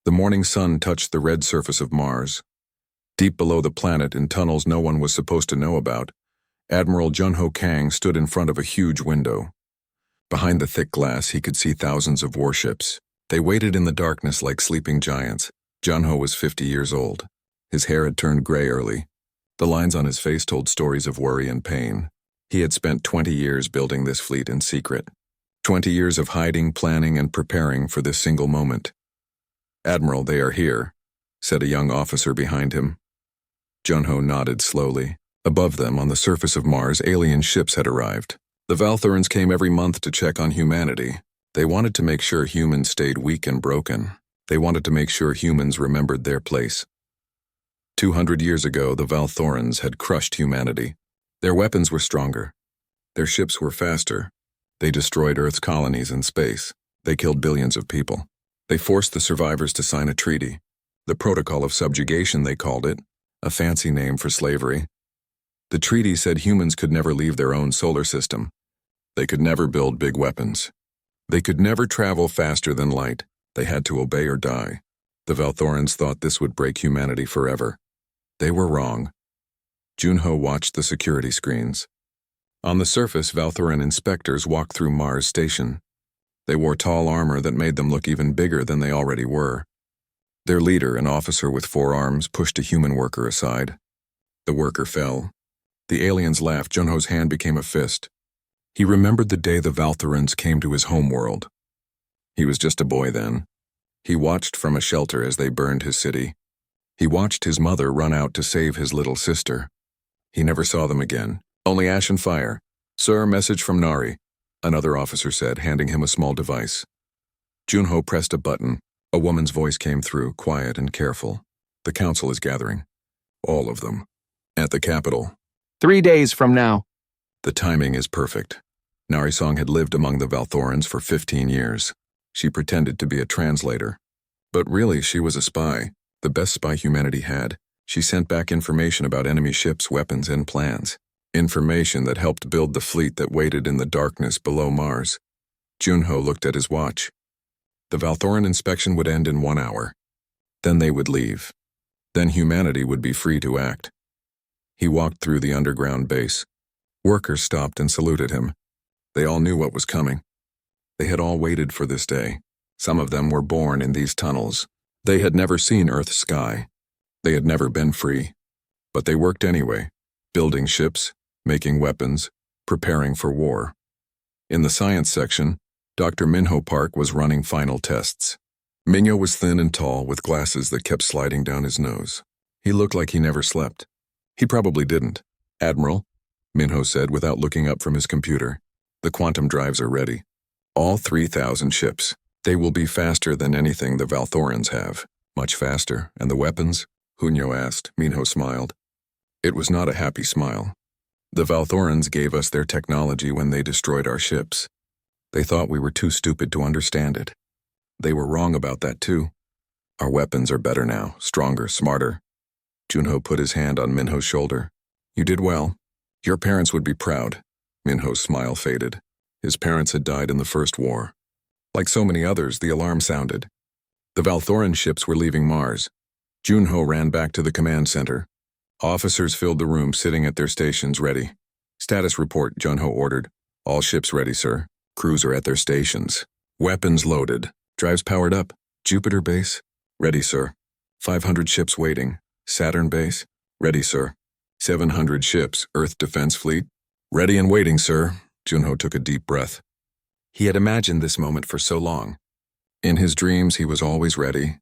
The morning sun touched the red surface of Mars. Deep below the planet, in tunnels no one was supposed to know about, Admiral Junho Kang stood in front of a huge window. Behind the thick glass, he could see thousands of warships. They waited in the darkness like sleeping giants. Junho was 50 years old. His hair had turned gray early. The lines on his face told stories of worry and pain. He had spent 20 years building this fleet in secret. 20 years of hiding, planning, and preparing for this single moment. "Admiral, they are here," said a young officer behind him. Junho nodded slowly. Above them, on the surface of Mars, alien ships had arrived. The Valthorans came every month to check on humanity. They wanted to make sure humans stayed weak and broken. They wanted to make sure humans remembered their place. 200 years ago, the Valthorans had crushed humanity. Their weapons were stronger. Their ships were faster. They destroyed Earth's colonies in space. They killed billions of people. They forced the survivors to sign a treaty. The Protocol of Subjugation, they called it, a fancy name for slavery. The treaty said humans could never leave their own solar system. They could never build big weapons. They could never travel faster than light. They had to obey or die. The Valthorans thought this would break humanity forever. They were wrong. Junho watched the security screens. On the surface, Valthoran inspectors walked through Mars Station. They wore tall armor that made them look even bigger than they already were. Their leader, an officer with 4 arms, pushed a human worker aside. The worker fell. The aliens laughed. Junho's hand became a fist. He remembered the day the Valthorans came to his homeworld. He was just a boy then. He watched from a shelter as they burned his city. He watched his mother run out to save his little sister. He never saw them again. Only ash and fire. "Sir, message from Nari," another officer said, handing him a small device. Junho pressed a button. A woman's voice came through, quiet and careful. "The council is gathering. All of them. At the capital. 3 days from now." The timing is perfect. Narisong had lived among the Valthorans for 15 years. She pretended to be a translator. But really, she was a spy, the best spy humanity had. She sent back information about enemy ships, weapons, and plans. Information that helped build the fleet that waited in the darkness below Mars. Junho looked at his watch. The Valthoran inspection would end in 1 hour. Then they would leave. Then humanity would be free to act. He walked through the underground base. Workers stopped and saluted him. They all knew what was coming. They had all waited for this day. Some of them were born in these tunnels. They had never seen Earth's sky. They had never been free. But they worked anyway, building ships, making weapons, preparing for war. In the science section, Dr. Minho Park was running final tests. Minho was thin and tall, with glasses that kept sliding down his nose. He looked like he never slept. He probably didn't. "Admiral," Minho said without looking up from his computer, "the quantum drives are ready. All 3,000 ships. They will be faster than anything the Valthorans have. Much faster. And the weapons?" Hunyo asked. Minho smiled. It was not a happy smile. "The Valthorans gave us their technology when they destroyed our ships. They thought we were too stupid to understand it. They were wrong about that too. Our weapons are better now, stronger, smarter." Junho put his hand on Minho's shoulder. "You did well. Your parents would be proud." Minho's smile faded. His parents had died in the First War. Like so many others, the alarm sounded. The Valthoran ships were leaving Mars. Junho ran back to the command center. Officers filled the room, sitting at their stations, ready. "Status report," Junho ordered. "All ships ready, sir. Crews are at their stations. Weapons loaded. Drives powered up. Jupiter base? Ready, sir. 500 ships waiting. Saturn base? Ready, sir. 700 ships. Earth Defense Fleet? Ready and waiting, sir." Junho took a deep breath. He had imagined this moment for so long. In his dreams, he was always ready.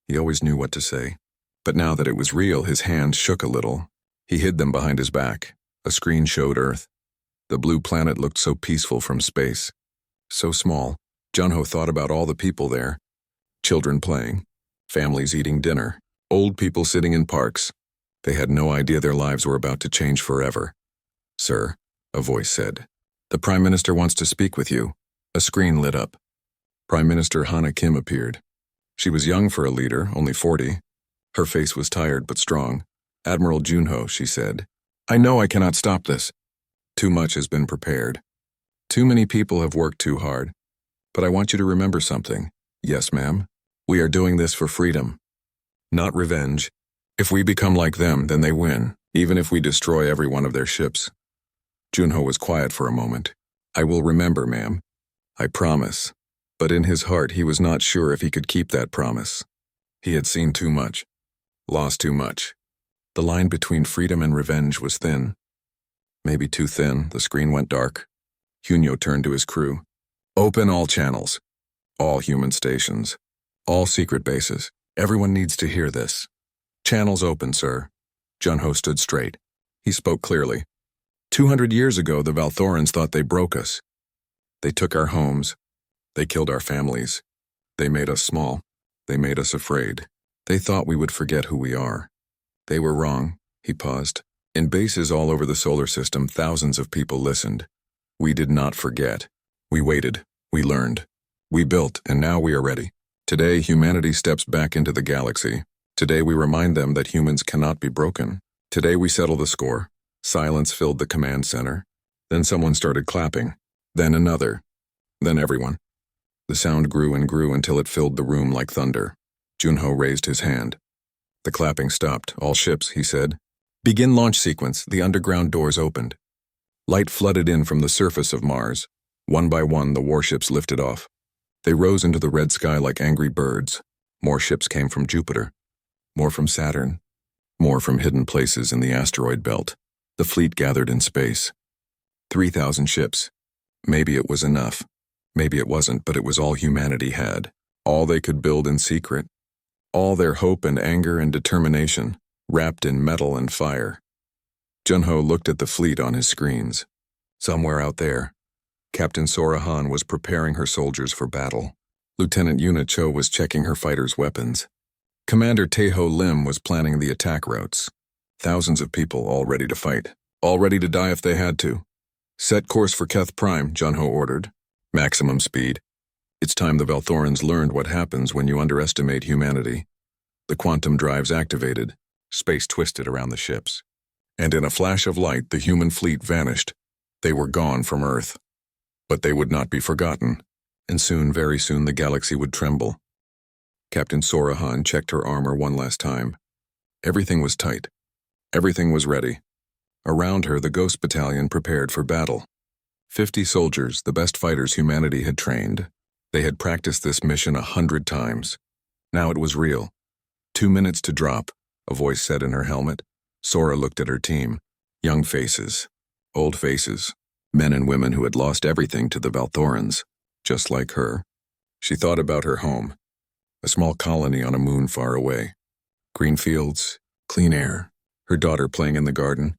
He always knew what to say. But now that it was real, his hands shook a little. He hid them behind his back. A screen showed Earth. The blue planet looked so peaceful from space. So small. Junho thought about all the people there. Children playing. Families eating dinner. Old people sitting in parks. They had no idea their lives were about to change forever. "Sir," a voice said. "The Prime Minister wants to speak with you." A screen lit up. Prime Minister Hana Kim appeared. She was young for a leader, only 40. Her face was tired but strong. "Admiral Junho," she said. "I know I cannot stop this. Too much has been prepared. Too many people have worked too hard. But I want you to remember something." "Yes, ma'am." We are doing this for freedom, not revenge. If we become like them, then they win, even if we destroy every one of their ships. Junho was quiet for a moment. I will remember, ma'am. I promise. But in his heart, he was not sure if he could keep that promise. He had seen too much, lost too much. The line between freedom and revenge was thin. Maybe too thin. The screen went dark. Junho turned to his crew. Open all channels. All human stations. All secret bases. Everyone needs to hear this. Channels open, sir. Junho stood straight. He spoke clearly. 200 years ago, the Valthorans thought they broke us. They took our homes. They killed our families. They made us small. They made us afraid. They thought we would forget who we are. They were wrong. He paused. In bases all over the solar system, thousands of people listened. We did not forget. We waited. We learned. We built, and now we are ready. Today, humanity steps back into the galaxy. Today, we remind them that humans cannot be broken. Today, we settle the score. Silence filled the command center. Then someone started clapping. Then another. Then everyone. The sound grew and grew until it filled the room like thunder. Junho raised his hand. The clapping stopped. All ships, he said. Begin launch sequence. The underground doors opened. Light flooded in from the surface of Mars. One by one, the warships lifted off. They rose into the red sky like angry birds. More ships came from Jupiter. More from Saturn. More from hidden places in the asteroid belt. The fleet gathered in space. 3,000 ships. Maybe it was enough. Maybe it wasn't, but it was all humanity had. All they could build in secret. All their hope and anger and determination, wrapped in metal and fire. Junho looked at the fleet on his screens. Somewhere out there, Captain Sora Han was preparing her soldiers for battle. Lieutenant Yuna Cho was checking her fighters' weapons. Commander Taeho Lim was planning the attack routes. Thousands of people all ready to fight, all ready to die if they had to. Set course for Keth Prime, Junho ordered. Maximum speed. It's time the Valthorans learned what happens when you underestimate humanity. The quantum drives activated. Space twisted around the ships. And in a flash of light, the human fleet vanished. They were gone from Earth. But they would not be forgotten. And soon, very soon, the galaxy would tremble. Captain Sora Han checked her armor one last time. Everything was tight. Everything was ready. Around her, the Ghost Battalion prepared for battle. 50 soldiers, the best fighters humanity had trained. They had practiced this mission 100 times. Now it was real. 2 minutes to drop, a voice said in her helmet. Sora looked at her team. Young faces. Old faces. Men and women who had lost everything to the Valthorans. Just like her. She thought about her home. A small colony on a moon far away. Green fields, clean air, her daughter playing in the garden.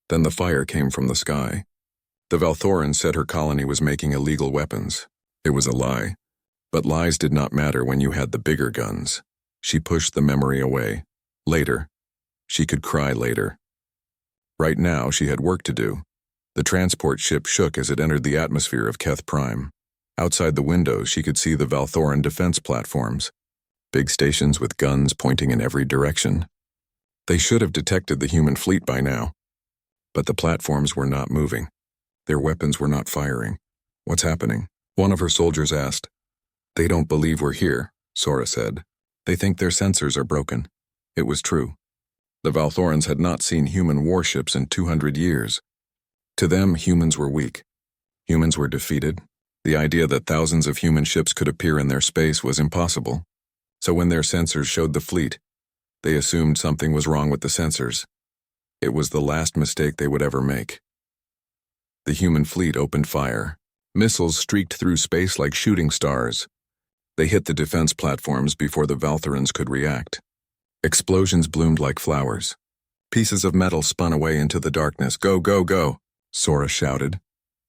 Then the fire came from the sky. The Valthorans said her colony was making illegal weapons. It was a lie. But lies did not matter when you had the bigger guns. She pushed the memory away. Later. She could cry later. Right now, she had work to do. The transport ship shook as it entered the atmosphere of Keth Prime. Outside the window, she could see the Valthoran defense platforms. Big stations with guns pointing in every direction. They should have detected the human fleet by now. But the platforms were not moving. Their weapons were not firing. What's happening? One of her soldiers asked. They don't believe we're here, Sora said. They think their sensors are broken. It was true. The Valthorans had not seen human warships in 200 years. To them, humans were weak. Humans were defeated. The idea that thousands of human ships could appear in their space was impossible. So when their sensors showed the fleet, they assumed something was wrong with the sensors. It was the last mistake they would ever make. The human fleet opened fire. Missiles streaked through space like shooting stars. They hit the defense platforms before the Valthorans could react. Explosions bloomed like flowers. Pieces of metal spun away into the darkness. Go, go, go, Sora shouted.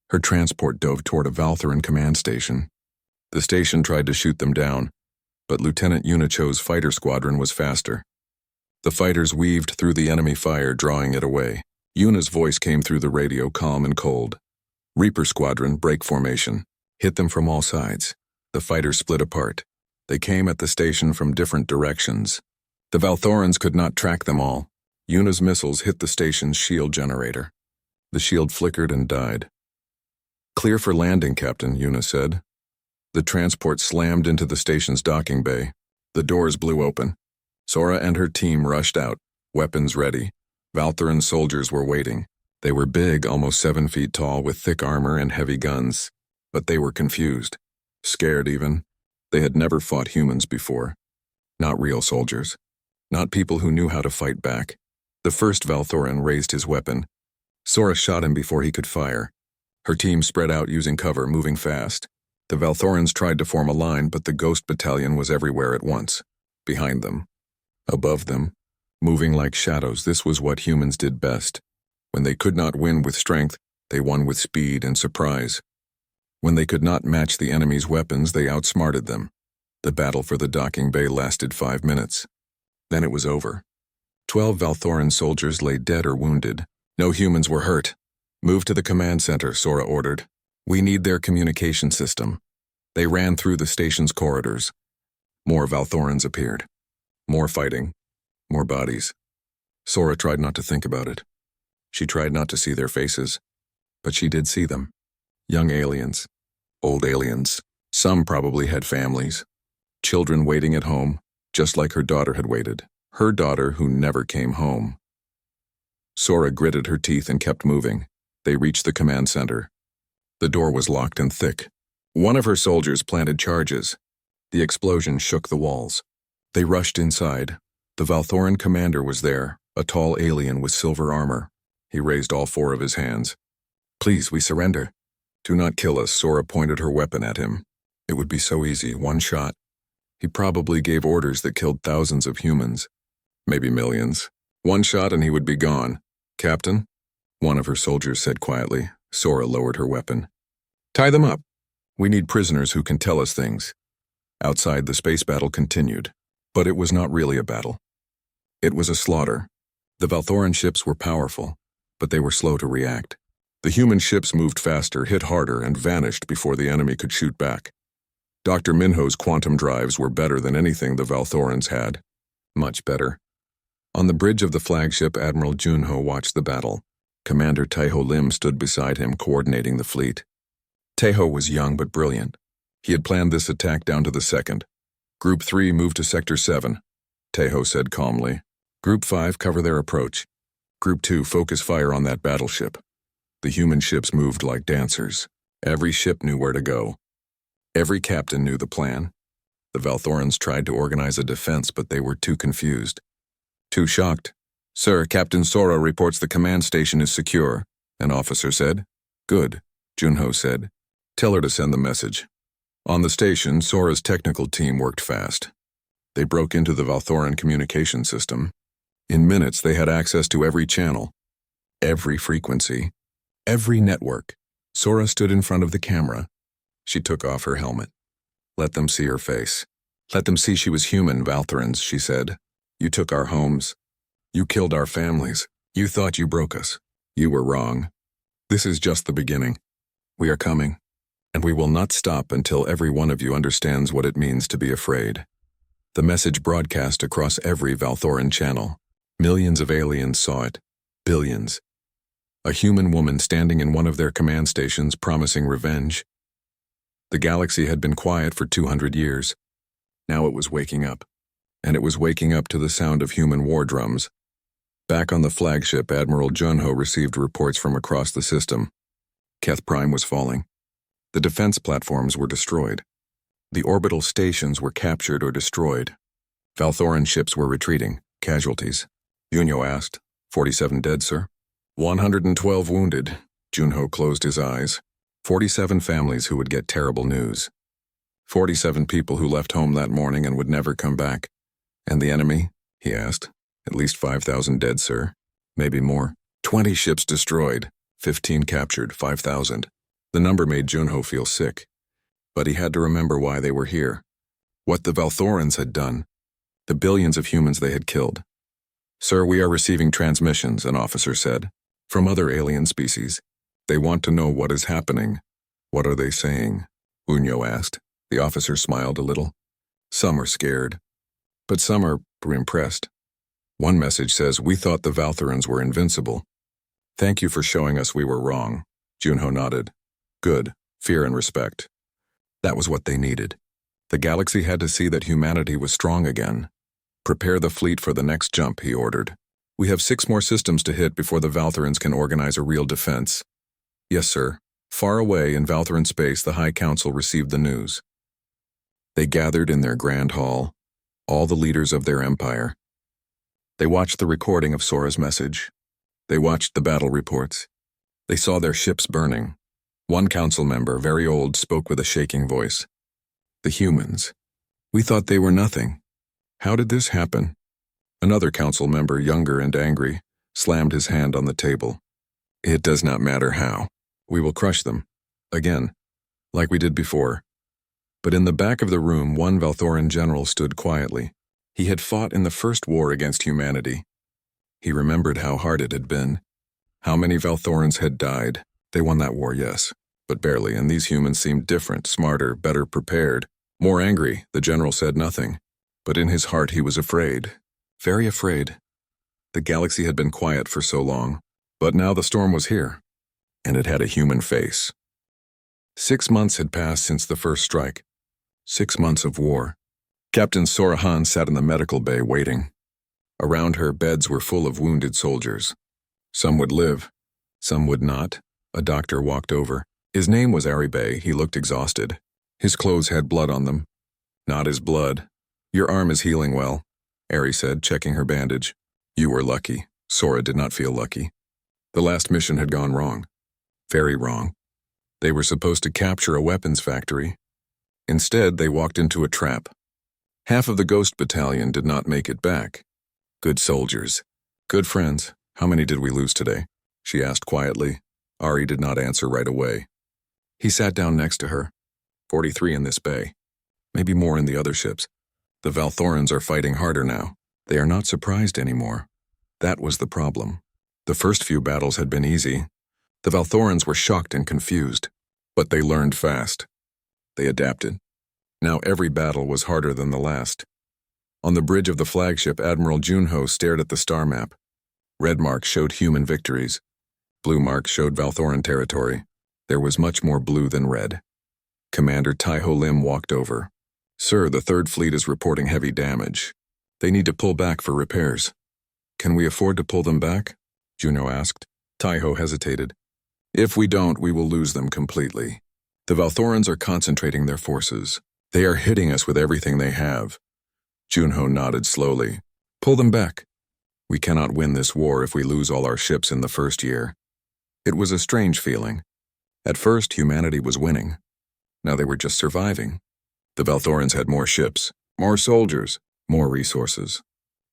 Her transport dove toward a Valthoran command station. The station tried to shoot them down, but Lieutenant Unicho's fighter squadron was faster. The fighters weaved through the enemy fire, drawing it away. Yuna's voice came through the radio, calm and cold. Reaper Squadron, break formation. Hit them from all sides. The fighters split apart. They came at the station from different directions. The Valthorans could not track them all. Yuna's missiles hit the station's shield generator. The shield flickered and died. Clear for landing, Captain, Yuna said. The transport slammed into the station's docking bay. The doors blew open. Sora and her team rushed out, weapons ready. Valthoran soldiers were waiting. They were big, almost 7 feet tall, with thick armor and heavy guns. But they were confused. Scared even. They had never fought humans before. Not real soldiers. Not people who knew how to fight back. The first Valthoran raised his weapon. Sora shot him before he could fire. Her team spread out using cover, moving fast. The Valthorans tried to form a line, but the Ghost Battalion was everywhere at once. Behind them. Above them. Moving like shadows, this was what humans did best. When they could not win with strength, they won with speed and surprise. When they could not match the enemy's weapons, they outsmarted them. The battle for the docking bay lasted 5 minutes. Then it was over. 12 Valthoran soldiers lay dead or wounded. No humans were hurt. Move to the command center, Sora ordered. We need their communication system. They ran through the station's corridors. More Valthorans appeared. More fighting. More bodies. Sora tried not to think about it. She tried not to see their faces. But she did see them. Young aliens. Old aliens. Some probably had families. Children waiting at home, just like her daughter had waited. Her daughter who never came home. Sora gritted her teeth and kept moving. They reached the command center. The door was locked and thick. One of her soldiers planted charges. The explosion shook the walls. They rushed inside. The Valthoran commander was there, a tall alien with silver armor. He raised all 4 of his hands. Please, we surrender. Do not kill us, Sora pointed her weapon at him. It would be so easy, 1 shot. He probably gave orders that killed thousands of humans. Maybe millions. 1 shot and he would be gone. Captain? One of her soldiers said quietly. Sora lowered her weapon. Tie them up. We need prisoners who can tell us things. Outside, the space battle continued. But it was not really a battle. It was a slaughter. The Valthoran ships were powerful, but they were slow to react. The human ships moved faster, hit harder, and vanished before the enemy could shoot back. Dr. Minho's quantum drives were better than anything the Valthorans had. Much better. On the bridge of the flagship, Admiral Junho watched the battle. Commander Taeho Lim stood beside him, coordinating the fleet. Taeho was young but brilliant. He had planned this attack down to the second. Group 3 moved to Sector 7. Taeho said calmly. Group 5 cover their approach. Group 2 focus fire on that battleship. The human ships moved like dancers. Every ship knew where to go. Every captain knew the plan. The Valthorans tried to organize a defense, but they were too confused. Too shocked. Sir, Captain Sora reports the command station is secure, an officer said. Good, Junho said. Tell her to send the message. On the station, Sora's technical team worked fast. They broke into the Valthoran communication system. In minutes, they had access to every channel, every frequency, every network. Sora stood in front of the camera. She took off her helmet. Let them see her face. Let them see she was human, Valthorans, she said. You took our homes. You killed our families. You thought you broke us. You were wrong. This is just the beginning. We are coming, and we will not stop until every one of you understands what it means to be afraid. The message broadcast across every Valthoran channel. Millions of aliens saw it. Billions. A human woman standing in one of their command stations promising revenge. The galaxy had been quiet for 200 years. Now it was waking up. And it was waking up to the sound of human war drums. Back on the flagship, Admiral Junho received reports from across the system. Keth Prime was falling. The defense platforms were destroyed. The orbital stations were captured or destroyed. Valthoran ships were retreating. Casualties. Junho asked. 47 dead, sir. 112 wounded. Junho closed his eyes. 47 families who would get terrible news. 47 people who left home that morning and would never come back. And the enemy? He asked. At least 5,000 dead, sir. Maybe more. 20 ships destroyed. 15 captured. 5,000. The number made Junho feel sick. But he had to remember why they were here. What the Valthorans had done. The billions of humans they had killed. Sir, we are receiving transmissions, an officer said. From other alien species. They want to know what is happening. What are they saying? Junho asked. The officer smiled a little. Some are scared. But some are impressed. One message says, we thought the Valthorans were invincible. Thank you for showing us we were wrong. Junho nodded. Good. Fear and respect. That was what they needed. The galaxy had to see that humanity was strong again. Prepare the fleet for the next jump, he ordered. We have 6 more systems to hit before the Valthorans can organize a real defense. Yes, sir. Far away in Valthoran space, the High Council received the news. They gathered in their grand hall, all the leaders of their empire. They watched the recording of Sora's message. They watched the battle reports. They saw their ships burning. One council member, very old, spoke with a shaking voice. The humans. We thought they were nothing. How did this happen? Another council member, younger and angry, slammed his hand on the table. It does not matter how. We will crush them. Again, like we did before. But in the back of the room, one Valthoran general stood quietly. He had fought in the first war against humanity. He remembered how hard it had been. How many Valthorans had died. They won that war, yes, but barely, and these humans seemed different, smarter, better prepared. More angry, the general said nothing. But in his heart he was afraid. Very afraid. The galaxy had been quiet for so long, but now the storm was here, and it had a human face. 6 months had passed since the first strike. 6 months of war. Captain Sora Han sat in the medical bay waiting. Around her, beds were full of wounded soldiers. Some would live, some would not. A doctor walked over. His name was Aribe. He looked exhausted. His clothes had blood on them. Not his blood. Your arm is healing well, Ari said, checking her bandage. You were lucky. Sora did not feel lucky. The last mission had gone wrong. Very wrong. They were supposed to capture a weapons factory. Instead, they walked into a trap. Half of the Ghost Battalion did not make it back. Good soldiers. Good friends. How many did we lose today? She asked quietly. Ari did not answer right away. He sat down next to her. 43 in this bay. Maybe more in the other ships. The Valthorans are fighting harder now. They are not surprised anymore. That was the problem. The first few battles had been easy. The Valthorans were shocked and confused. But they learned fast. They adapted. Now every battle was harder than the last. On the bridge of the flagship, Admiral Junho stared at the star map. Red marks showed human victories. Blue marks showed Valthoran territory. There was much more blue than red. Commander Taiho Lim walked over. Sir, the Third Fleet is reporting heavy damage. They need to pull back for repairs. Can we afford to pull them back? Juno asked. Taiho hesitated. If we don't, we will lose them completely. The Valthorans are concentrating their forces. They are hitting us with everything they have. Junho nodded slowly. Pull them back. We cannot win this war if we lose all our ships in the first year. It was a strange feeling. At first, humanity was winning. Now they were just surviving. The Valthorans had more ships, more soldiers, more resources.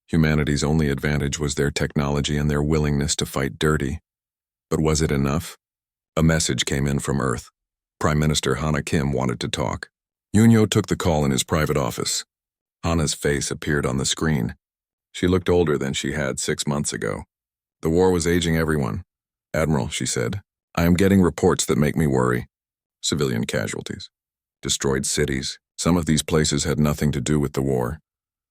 Humanity's only advantage was their technology and their willingness to fight dirty. But was it enough? A message came in from Earth. Prime Minister Hana Kim wanted to talk. Yunyo took the call in his private office. Hana's face appeared on the screen. She looked older than she had 6 months ago. The war was aging everyone. Admiral, she said, I am getting reports that make me worry. Civilian casualties. Destroyed cities. Some of these places had nothing to do with the war.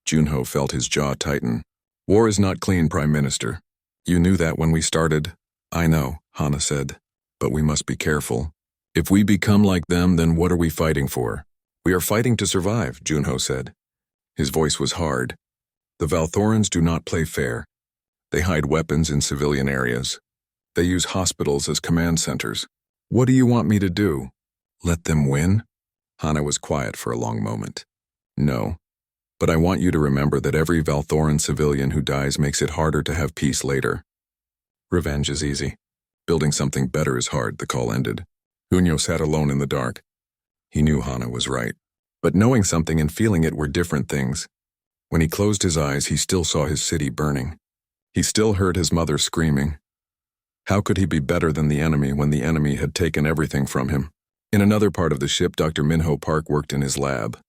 Junho felt his jaw tighten. War is not clean, Prime Minister. You knew that when we started. I know, Hana said. But we must be careful. If we become like them, then what are we fighting for? We are fighting to survive, Junho said. His voice was hard. The Valthorans do not play fair. They hide weapons in civilian areas. They use hospitals as command centers. What do you want me to do? Let them win? Hana was quiet for a long moment. No. But I want you to remember that every Valthoran civilian who dies makes it harder to have peace later. Revenge is easy. Building something better is hard, the call ended. Junyo sat alone in the dark. He knew Hana was right. But knowing something and feeling it were different things. When he closed his eyes, he still saw his city burning. He still heard his mother screaming. How could he be better than the enemy when the enemy had taken everything from him? In another part of the ship, Dr. Minho Park worked in his lab.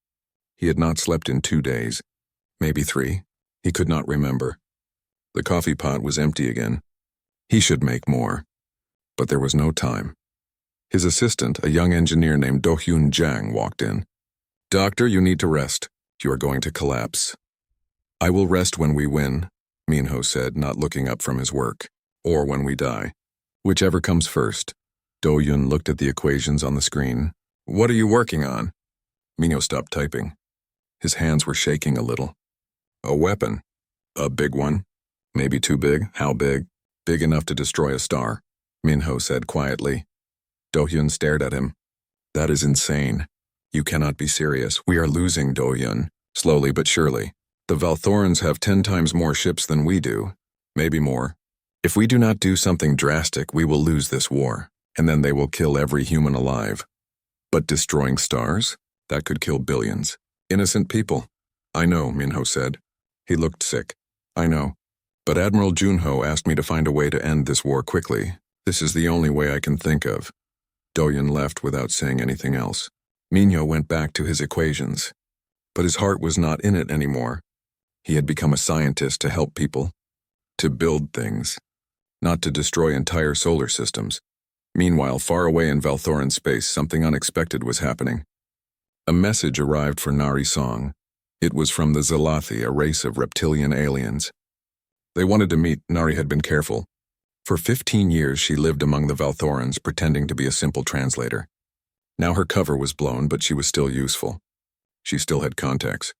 He had not slept in 2 days. Maybe 3. He could not remember. The coffee pot was empty again. He should make more. But there was no time. His assistant, a young engineer named Do-Hyun Jang, walked in. Doctor, you need to rest. You are going to collapse. I will rest when we win, Minho said, not looking up from his work. Or when we die. Whichever comes first. Do-Hyun looked at the equations on the screen. What are you working on? Minho stopped typing. His hands were shaking a little. A weapon. A big one. Maybe too big. How big? Big enough to destroy a star, Minho said quietly. Do-hyun stared at him. That is insane. You cannot be serious. We are losing, Do-hyun. Slowly but surely. The Valthorans have 10 times more ships than we do. Maybe more. If we do not do something drastic, we will lose this war, and then they will kill every human alive. But destroying stars? That could kill billions. Innocent people. I know, Minho said. He looked sick. I know. But Admiral Junho asked me to find a way to end this war quickly. This is the only way I can think of. Do-hyun left without saying anything else. Minho went back to his equations. But his heart was not in it anymore. He had become a scientist to help people. To build things. Not to destroy entire solar systems. Meanwhile, far away in Valthoran space, something unexpected was happening. A message arrived for Narration. It was from the Zalathi, a race of reptilian aliens. They wanted to meet. Nari had been careful. For 15 years she lived among the Valthorans, pretending to be a simple translator. Now her cover was blown, but she was still useful. She still had contacts.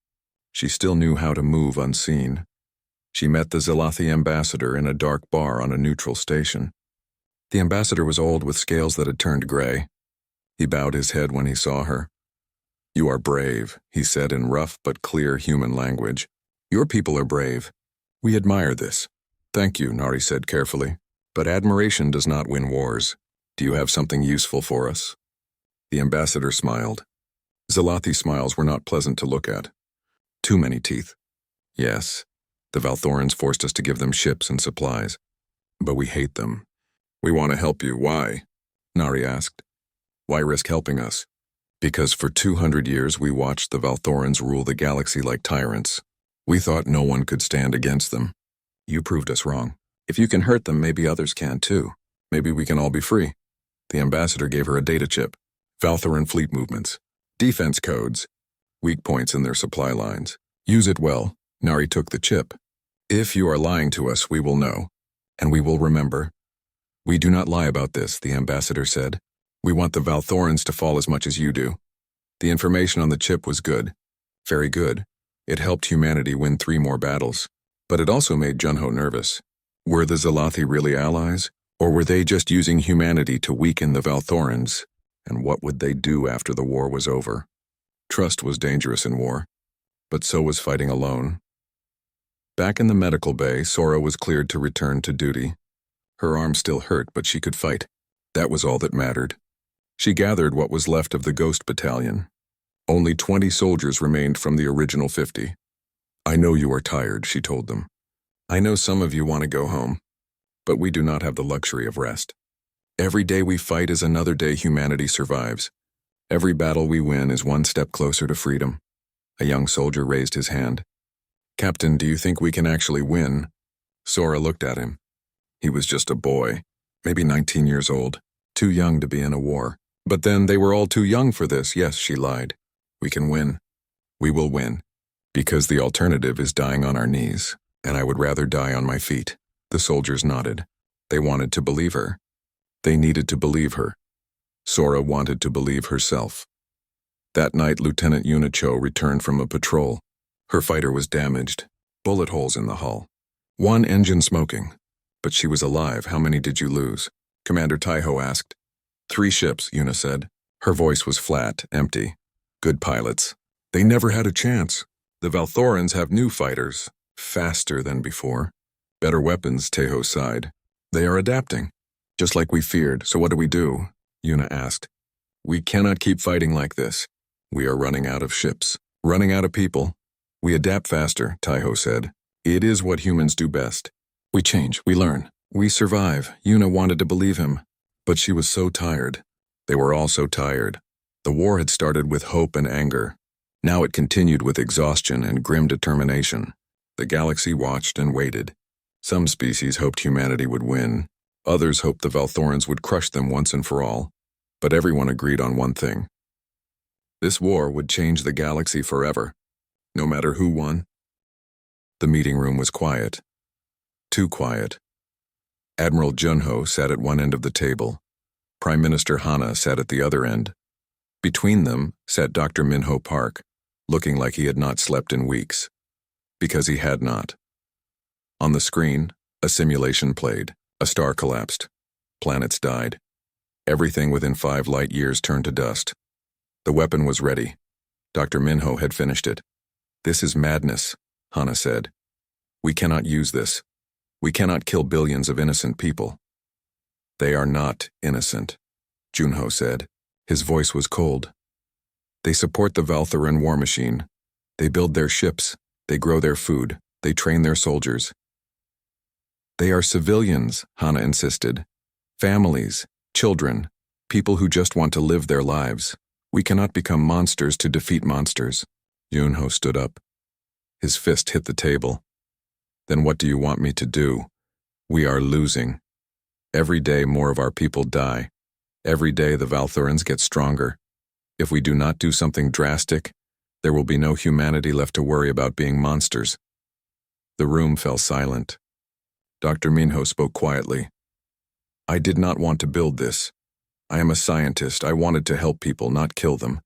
She still knew how to move unseen. She met the Zalathi ambassador in a dark bar on a neutral station. The ambassador was old with scales that had turned gray. He bowed his head when he saw her. You are brave, he said in rough but clear human language. Your people are brave. We admire this. Thank you, Nari said carefully. But admiration does not win wars. Do you have something useful for us? The ambassador smiled. Zalathi smiles were not pleasant to look at. Too many teeth. Yes, the Valthorans forced us to give them ships and supplies. But we hate them. We want to help you. Why? Nari asked. Why risk helping us? Because for 200 years we watched the Valthorans rule the galaxy like tyrants. We thought no one could stand against them. You proved us wrong. If you can hurt them, maybe others can too. Maybe we can all be free. The ambassador gave her a data chip. Valthoran fleet movements. Defense codes. Weak points in their supply lines. Use it well. Nari took the chip. If you are lying to us, we will know. And we will remember. We do not lie about this, the ambassador said. We want the Valthorans to fall as much as you do. The information on the chip was good. Very good. It helped humanity win 3 more battles. But it also made Junho nervous. Were the Zalathi really allies? Or were they just using humanity to weaken the Valthorans? And what would they do after the war was over? Trust was dangerous in war. But so was fighting alone. Back in the medical bay, Sora was cleared to return to duty. Her arm still hurt, but she could fight. That was all that mattered. She gathered what was left of the Ghost Battalion. Only 20 soldiers remained from the original 50. I know you are tired, she told them. I know some of you want to go home. But we do not have the luxury of rest. Every day we fight is another day humanity survives. Every battle we win is one step closer to freedom. A young soldier raised his hand. Captain, do you think we can actually win? Sora looked at him. He was just a boy, maybe 19 years old, too young to be in a war. But then they were all too young for this. Yes, she lied. We can win. We will win. Because the alternative is dying on our knees, and I would rather die on my feet. The soldiers nodded. They wanted to believe her. They needed to believe her. Sora wanted to believe herself. That night, Lieutenant Unicho returned from a patrol. Her fighter was damaged, bullet holes in the hull. 1 engine smoking. But she was alive. How many did you lose? Commander Taiho asked. 3 ships, Yuna said. Her voice was flat, empty. Good pilots. They never had a chance. The Valthorans have new fighters, faster than before. Better weapons, Taiho sighed. They are adapting. Just like we feared, so what do we do? Yuna asked. We cannot keep fighting like this. We are running out of ships, running out of people. We adapt faster, Taiho said. It is what humans do best. We change, we learn, we survive. Yuna wanted to believe him, but she was so tired. They were all so tired. The war had started with hope and anger. Now it continued with exhaustion and grim determination. The galaxy watched and waited. Some species hoped humanity would win. Others hoped the Valthorans would crush them once and for all. But everyone agreed on one thing. This war would change the galaxy forever, no matter who won. The meeting room was quiet. Too quiet. Admiral Junho sat at one end of the table. Prime Minister Hana sat at the other end. Between them sat Dr. Minho Park, looking like he had not slept in weeks. Because he had not. On the screen, a simulation played. A star collapsed. Planets died. Everything within 5 light years turned to dust. The weapon was ready. Dr. Minho had finished it. "This is madness," Hana said. "We cannot use this. We cannot kill billions of innocent people." "They are not innocent," Junho said. His voice was cold. "They support the Valthoran war machine. They build their ships. They grow their food. They train their soldiers." "They are civilians," Hana insisted. "Families, children, people who just want to live their lives. We cannot become monsters to defeat monsters." Junho stood up. His fist hit the table. "Then what do you want me to do? We are losing. Every day more of our people die. Every day the Valthorans get stronger. If we do not do something drastic, there will be no humanity left to worry about being monsters." The room fell silent. Dr. Minho spoke quietly. "I did not want to build this. I am a scientist. I wanted to help people, not kill them.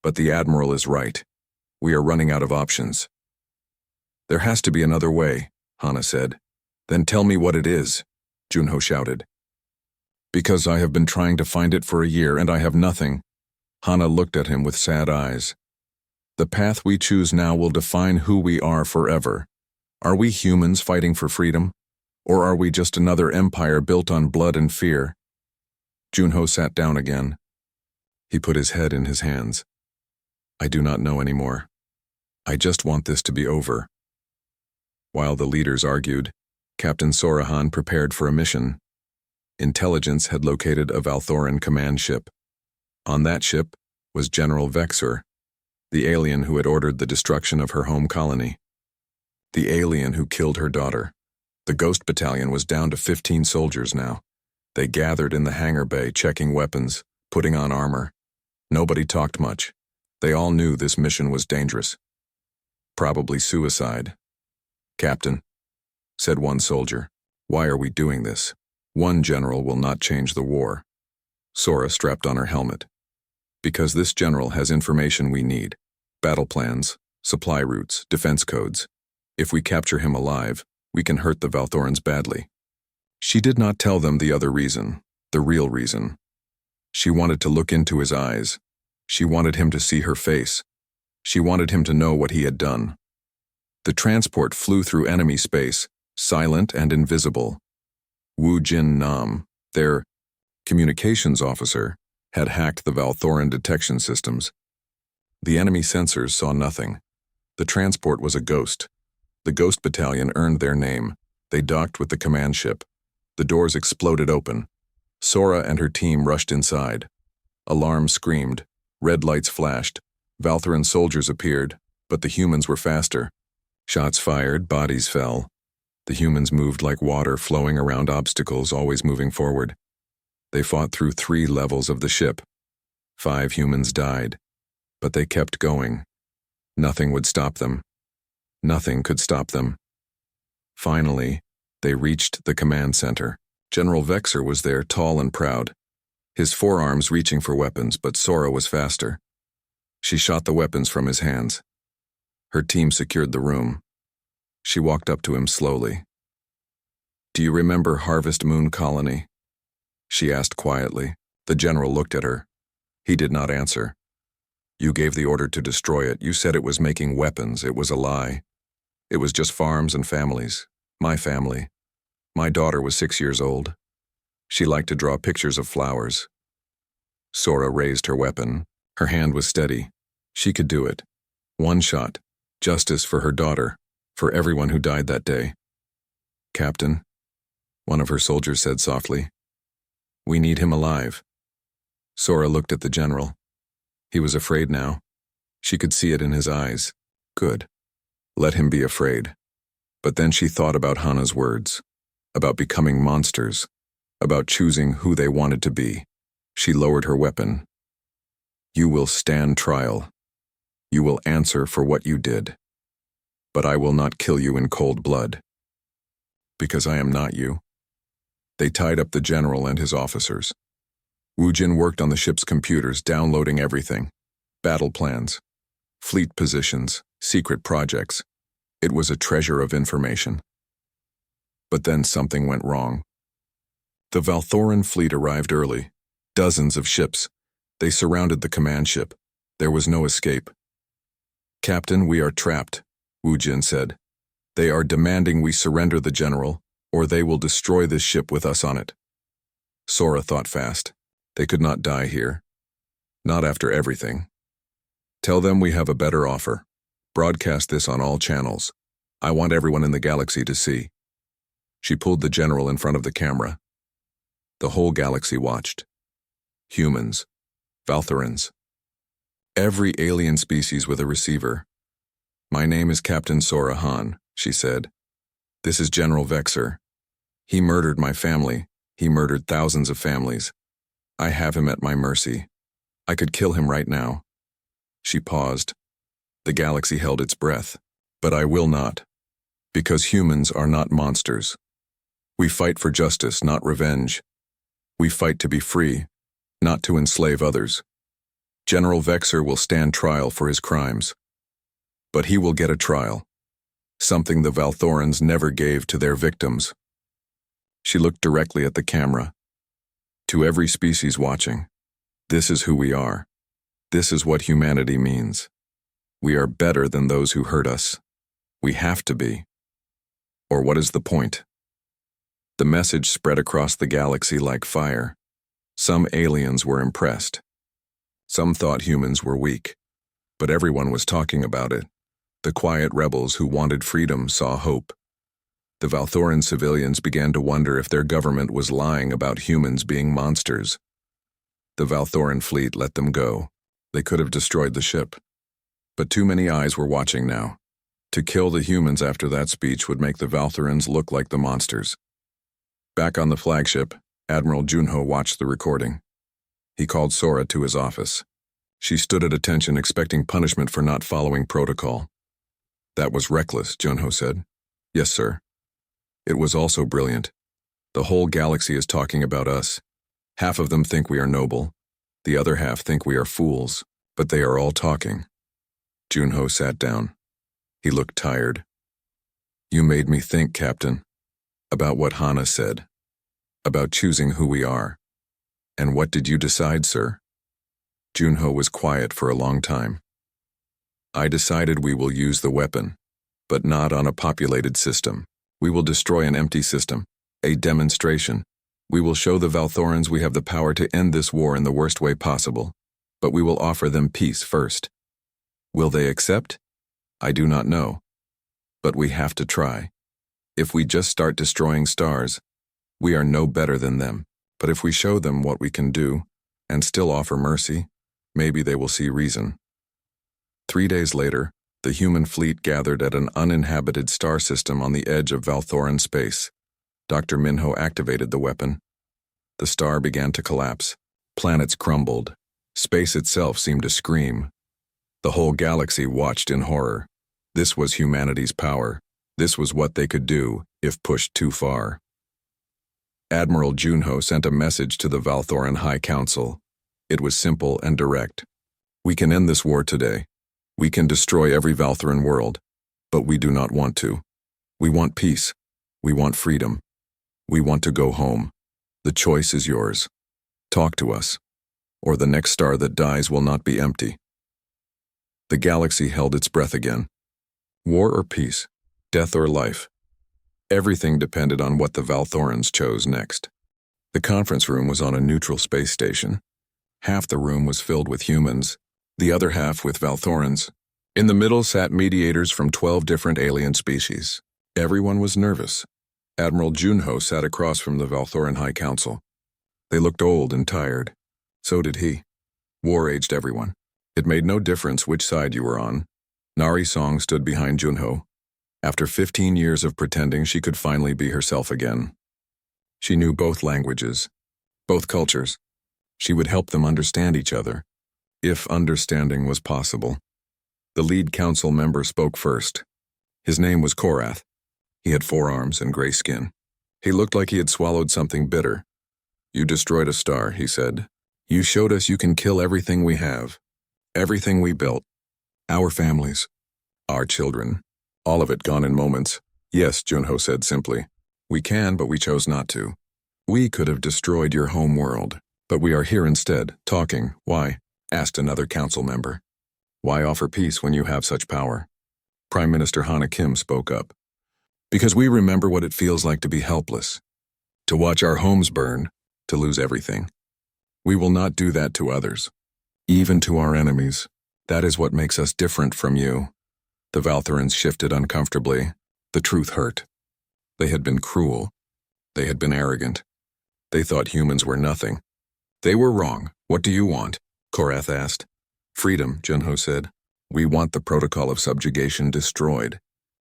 But the Admiral is right. We are running out of options." "There has to be another way," Hana said. "Then tell me what it is," Junho shouted. "Because I have been trying to find it for a year and I have nothing." Hana looked at him with sad eyes. "The path we choose now will define who we are forever. Are we humans fighting for freedom? Or are we just another empire built on blood and fear?" Junho sat down again. He put his head in his hands. "I do not know anymore. I just want this to be over." While the leaders argued, Captain Sorahan prepared for a mission. Intelligence had located a Valthoran command ship. On that ship was General Vexor, the alien who had ordered the destruction of her home colony. The alien who killed her daughter. The Ghost Battalion was down to 15 soldiers now. They gathered in the hangar bay, checking weapons, putting on armor. Nobody talked much. They all knew this mission was dangerous. Probably suicide. "Captain," said one soldier, "why are we doing this? One general will not change the war." Sora strapped on her helmet. "Because this general has information we need. Battle plans, supply routes, defense codes. If we capture him alive, we can hurt the Valthorans badly." She did not tell them the other reason, the real reason. She wanted to look into his eyes. She wanted him to see her face. She wanted him to know what he had done. The transport flew through enemy space, silent and invisible. Wu Jin Nam, their communications officer, had hacked the Valthoran detection systems. The enemy sensors saw nothing. The transport was a ghost. The Ghost Battalion earned their name. They docked with the command ship. The doors exploded open. Sora and her team rushed inside. Alarms screamed. Red lights flashed. Valthoran soldiers appeared, but the humans were faster. Shots fired, bodies fell. The humans moved like water flowing around obstacles, always moving forward. They fought through 3 levels of the ship. 5 humans died, but they kept going. Nothing would stop them. Nothing could stop them. Finally, they reached the command center. General Vexor was there, tall and proud. His forearms reaching for weapons, but Sora was faster. She shot the weapons from his hands. Her team secured the room. She walked up to him slowly. "Do you remember Harvest Moon Colony?" she asked quietly. The general looked at her. He did not answer. "You gave the order to destroy it. You said it was making weapons. It was a lie. It was just farms and families. My family. My daughter was 6 years old. She liked to draw pictures of flowers." Sora raised her weapon. Her hand was steady. She could do it. One shot. Justice for her daughter. For everyone who died that day. "Captain," one of her soldiers said softly, "we need him alive." Sora looked at the general. He was afraid now. She could see it in his eyes. Good. Let him be afraid. But then she thought about Hana's words. About becoming monsters. About choosing who they wanted to be. She lowered her weapon. "You will stand trial. You will answer for what you did. But I will not kill you in cold blood. Because I am not you." They tied up the general and his officers. Wu Jin worked on the ship's computers, downloading everything. Battle plans, fleet positions, secret projects. It was a treasure of information. But then something went wrong. The Valthoran fleet arrived early. Dozens of ships. They surrounded the command ship. There was no escape. "Captain, we are trapped," Wu Jin said. "They are demanding we surrender the general, or they will destroy this ship with us on it." Sora thought fast. They could not die here. Not after everything. "Tell them we have a better offer. Broadcast this on all channels. I want everyone in the galaxy to see." She pulled the general in front of the camera. The whole galaxy watched. Humans, Valthorans, every alien species with a receiver. "My name is Captain Sora Han," she said. "This is General Vexer. He murdered my family. He murdered thousands of families. I have him at my mercy. I could kill him right now." She paused. The galaxy held its breath. "But I will not. Because humans are not monsters. We fight for justice, not revenge. We fight to be free, not to enslave others. General Vexer will stand trial for his crimes. But he will get a trial. Something the Valthorans never gave to their victims." She looked directly at the camera. "To every species watching, this is who we are. This is what humanity means. We are better than those who hurt us. We have to be. Or what is the point?" The message spread across the galaxy like fire. Some aliens were impressed. Some thought humans were weak. But everyone was talking about it. The quiet rebels who wanted freedom saw hope. The Valthoran civilians began to wonder if their government was lying about humans being monsters. The Valthoran fleet let them go. They could have destroyed the ship. But too many eyes were watching now. To kill the humans after that speech would make the Valthorans look like the monsters. Back on the flagship, Admiral Junho watched the recording. He called Sora to his office. She stood at attention, expecting punishment for not following protocol. "That was reckless," Junho said. "Yes, sir." "It was also brilliant. The whole galaxy is talking about us. Half of them think we are noble. The other half think we are fools, but they are all talking." Junho sat down. He looked tired. "You made me think, Captain, about what Hana said, about choosing who we are. And what did you decide, sir?" Junho was quiet for a long time. "I decided we will use the weapon, but not on a populated system. We will destroy an empty system, a demonstration. We will show the Valthorans we have the power to end this war in the worst way possible, but we will offer them peace first. Will they accept? I do not know. But we have to try. If we just start destroying stars, we are no better than them. But if we show them what we can do, and still offer mercy, maybe they will see reason." 3 days later, the human fleet gathered at an uninhabited star system on the edge of Valthoran space. Dr. Minho activated the weapon. The star began to collapse. Planets crumbled. Space itself seemed to scream. The whole galaxy watched in horror. This was humanity's power. This was what they could do if pushed too far. Admiral Junho sent a message to the Valthoran High Council. It was simple and direct. "We can end this war today. We can destroy every Valthoran world, but we do not want to. We want peace. We want freedom. We want to go home. The choice is yours. Talk to us, or the next star that dies will not be empty." The galaxy held its breath again. War or peace? Death or life? Everything depended on what the Valthorans chose next. The conference room was on a neutral space station. Half the room was filled with humans, the other half with Valthorans. In the middle sat mediators from 12 different alien species. Everyone was nervous. Admiral Junho sat across from the Valthoran High Council. They looked old and tired. So did he. War aged everyone. It made no difference which side you were on. Narration stood behind Junho. After 15 years of pretending, she could finally be herself again. She knew both languages, both cultures. She would help them understand each other, if understanding was possible. The lead council member spoke first. His name was Korath. He had 4 arms and gray skin. He looked like he had swallowed something bitter. "You destroyed a star," he said. You showed us you can kill everything we have, everything we built, our families, our children, all of it gone in moments. Yes, Junho said simply. We can, but we chose not to. We could have destroyed your home world, but we are here instead, talking. Why? Asked another council member. Why offer peace when you have such power? Prime Minister Hana Kim spoke up. Because we remember what it feels like to be helpless, to watch our homes burn, to lose everything. We will not do that to others, even to our enemies. That is what makes us different from you. The Valthorans shifted uncomfortably. The truth hurt. They had been cruel. They had been arrogant. They thought humans were nothing. They were wrong. What do you want? Korath asked. Freedom, Junho said. We want the protocol of subjugation destroyed.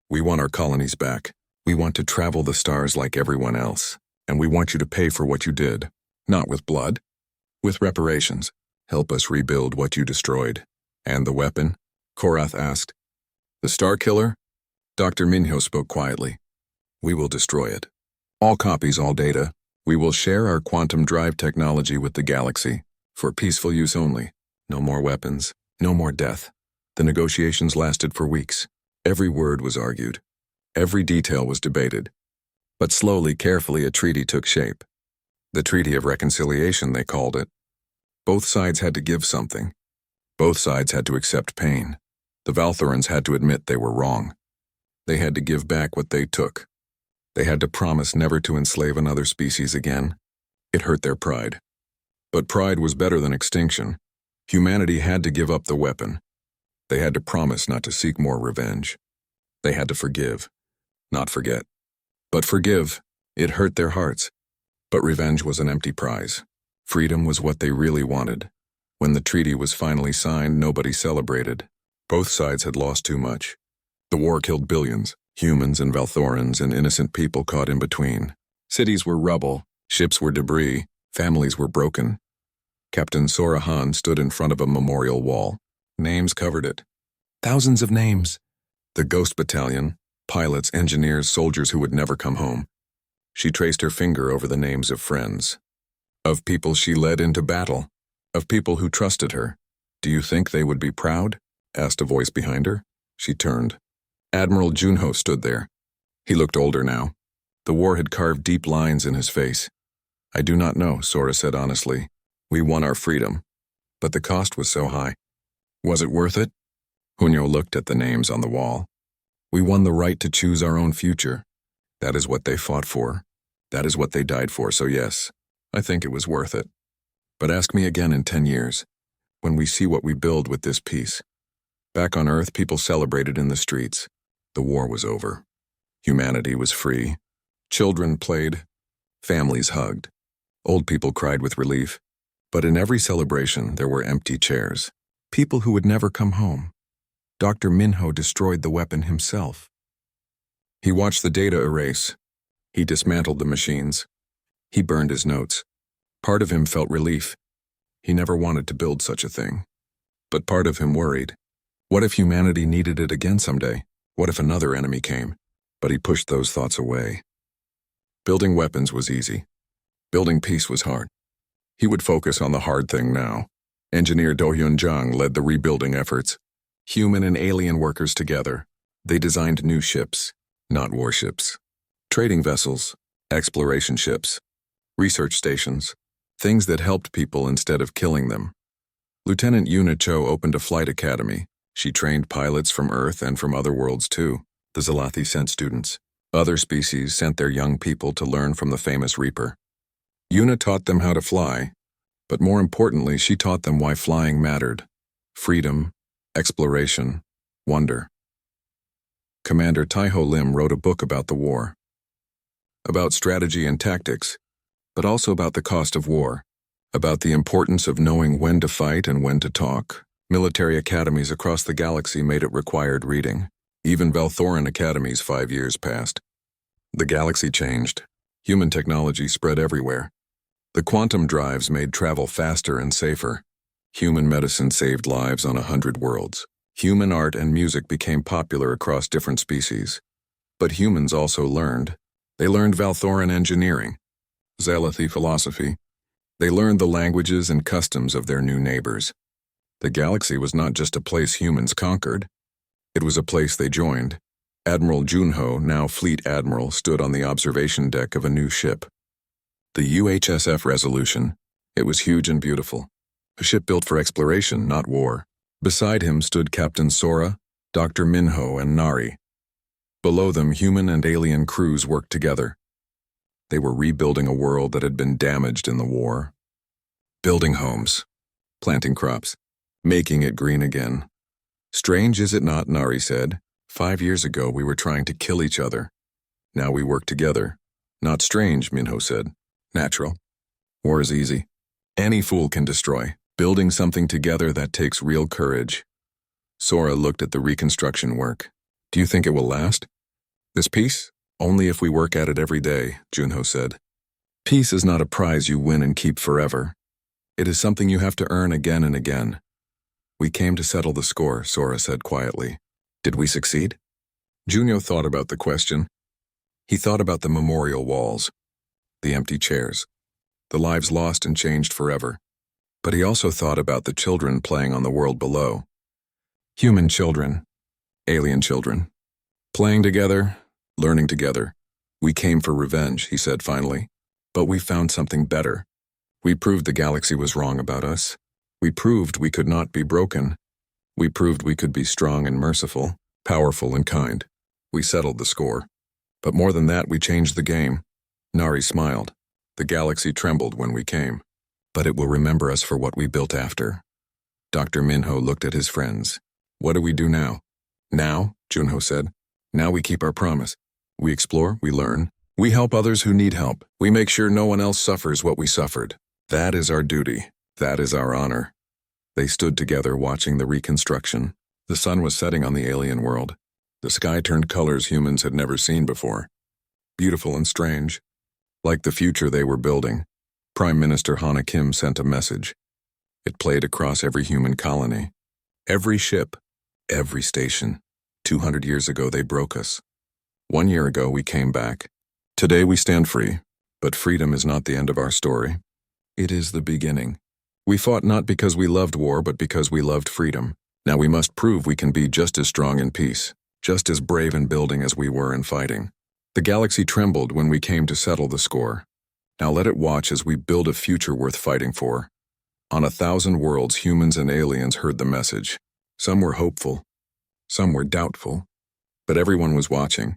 We want our colonies back. We want to travel the stars like everyone else. And we want you to pay for what you did. Not with blood. With reparations. Help us rebuild what you destroyed. And the weapon? Korath asked. The Star Killer? Dr. Minho spoke quietly. We will destroy it. All copies, all data. We will share our quantum drive technology with the galaxy. For peaceful use only. No more weapons. No more death. The negotiations lasted for weeks. Every word was argued. Every detail was debated. But slowly, carefully, a treaty took shape. The Treaty of Reconciliation, they called it. Both sides had to give something. Both sides had to accept pain. The Valthorans had to admit they were wrong. They had to give back what they took. They had to promise never to enslave another species again. It hurt their pride. But pride was better than extinction. Humanity had to give up the weapon. They had to promise not to seek more revenge. They had to forgive, not forget. But forgive, it hurt their hearts. But revenge was an empty prize. Freedom was what they really wanted. When the treaty was finally signed, nobody celebrated. Both sides had lost too much. The war killed billions, humans and Valthorans and innocent people caught in between. Cities were rubble, ships were debris, families were broken. Captain Sora Han stood in front of a memorial wall. Names covered it. Thousands of names. The Ghost Battalion, pilots, engineers, soldiers who would never come home. She traced her finger over the names of friends. Of people she led into battle. Of people who trusted her. Do you think they would be proud? Asked a voice behind her. She turned. Admiral Junho stood there. He looked older now. The war had carved deep lines in his face. I do not know, Sora said honestly. We won our freedom. But the cost was so high. Was it worth it? Junho looked at the names on the wall. We won the right to choose our own future. That is what they fought for. That is what they died for, so yes, I think it was worth it. But ask me again in 10 years, when we see what we build with this peace. Back on Earth, people celebrated in the streets. The war was over. Humanity was free. Children played. Families hugged. Old people cried with relief. But in every celebration, there were empty chairs. People who would never come home. Dr. Minho destroyed the weapon himself. He watched the data erase. He dismantled the machines. He burned his notes. Part of him felt relief. He never wanted to build such a thing. But part of him worried. What if humanity needed it again someday? What if another enemy came? But he pushed those thoughts away. Building weapons was easy. Building peace was hard. He would focus on the hard thing now. Engineer Do-Hyun Jang led the rebuilding efforts. Human and alien workers together. They designed new ships, not warships. Trading vessels, exploration ships, research stations, things that helped people instead of killing them. Lieutenant Yuna Cho opened a flight academy. She trained pilots from Earth and from other worlds too. The Zalathi sent students. Other species sent their young people to learn from the famous Reaper. Yuna taught them how to fly, but more importantly, she taught them why flying mattered. Freedom, exploration, wonder. Commander Taiho Lim wrote a book about the war. About strategy and tactics, but also about the cost of war. About the importance of knowing when to fight and when to talk. Military academies across the galaxy made it required reading. Even Valthoran academies 5 years passed. The galaxy changed. Human technology spread everywhere. The quantum drives made travel faster and safer. Human medicine saved lives on 100 worlds. Human art and music became popular across different species. But humans also learned. They learned Valthoran engineering, Zalathi philosophy, They learned the languages and customs of their new neighbors. The galaxy was not just a place humans conquered. It was a place they joined. Admiral Junho, now Fleet Admiral, stood on the observation deck of a new ship. The UHSF Resolution. It was huge and beautiful. A ship built for exploration, not war. Beside him stood Captain Sora, Dr. Minho, and Nari. Below them, human and alien crews worked together. They were rebuilding a world that had been damaged in the war. Building homes, planting crops, making it green again. Strange, is it not, Nari said. 5 years ago, we were trying to kill each other. Now we work together. Not strange, Minho said. Natural. War is easy. Any fool can destroy. Building something together, that takes real courage. Sora looked at the reconstruction work. Do you think it will last? This peace? Only if we work at it every day, Junho said. Peace is not a prize you win and keep forever. It is something you have to earn again and again. We came to settle the score, Sora said quietly. Did we succeed? Junho thought about the question. He thought about the memorial walls, the empty chairs, the lives lost and changed forever. But he also thought about the children playing on the world below. Human children, alien children, playing together, learning together. We came for revenge, he said finally. But we found something better. We proved the galaxy was wrong about us. We proved we could not be broken. We proved we could be strong and merciful, powerful and kind. We settled the score. But more than that, we changed the game. Nari smiled. The galaxy trembled when we came. But it will remember us for what we built after. Dr. Minho looked at his friends. What do we do now? Now, Junho said. Now we keep our promise. We explore, we learn. We help others who need help. We make sure no one else suffers what we suffered. That is our duty. That is our honor. They stood together watching the reconstruction. The sun was setting on the alien world. The sky turned colors humans had never seen before. Beautiful and strange. Like the future they were building. Prime Minister Hana Kim sent a message. It played across every human colony. Every ship. Every station. 200 years ago they broke us. 1 year ago we came back. Today we stand free. But freedom is not the end of our story. It is the beginning. We fought not because we loved war, but because we loved freedom. Now we must prove we can be just as strong in peace, just as brave in building as we were in fighting. The galaxy trembled when we came to settle the score. Now let it watch as we build a future worth fighting for. On 1,000 worlds, humans and aliens heard the message. Some were hopeful. Some were doubtful. But everyone was watching.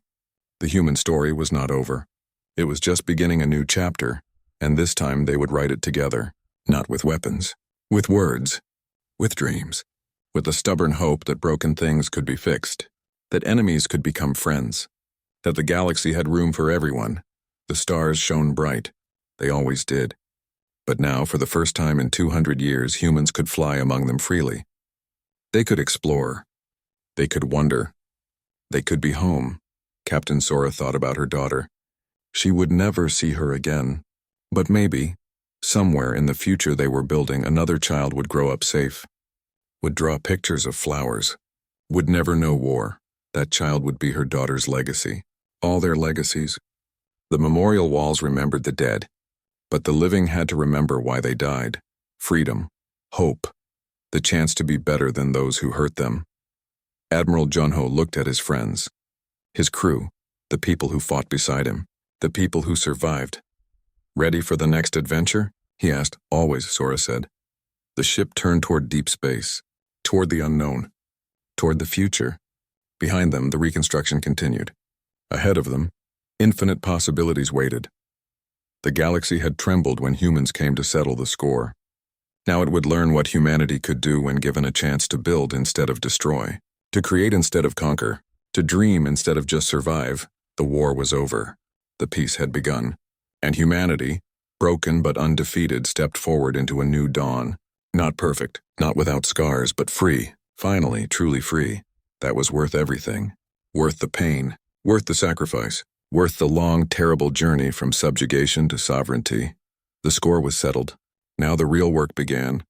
The human story was not over. It was just beginning a new chapter, and this time they would write it together, not with weapons, with words, with dreams, with the stubborn hope that broken things could be fixed, that enemies could become friends, that the galaxy had room for everyone. The stars shone bright. They always did. But now, for the first time in 200 years, humans could fly among them freely. They could explore. They could wonder. They could be home. Captain Sora thought about her daughter. She would never see her again. But maybe, somewhere in the future they were building, another child would grow up safe, would draw pictures of flowers, would never know war. That child would be her daughter's legacy. All their legacies. The memorial walls remembered the dead, but the living had to remember why they died. Freedom, hope, the chance to be better than those who hurt them. Admiral Junho looked at his friends, his crew, the people who fought beside him, the people who survived. Ready for the next adventure? He asked. Always, Sora said. The ship turned toward deep space, toward the unknown, toward the future. Behind them, the reconstruction continued. Ahead of them, infinite possibilities waited. The galaxy had trembled when humans came to settle the score. Now it would learn what humanity could do when given a chance to build instead of destroy, to create instead of conquer, to dream instead of just survive. The war was over. The peace had begun. And humanity, broken but undefeated, stepped forward into a new dawn. Not perfect, not without scars, but free. Finally, truly free. That was worth everything. Worth the pain. Worth the sacrifice. Worth the long, terrible journey from subjugation to sovereignty. The score was settled. Now the real work began.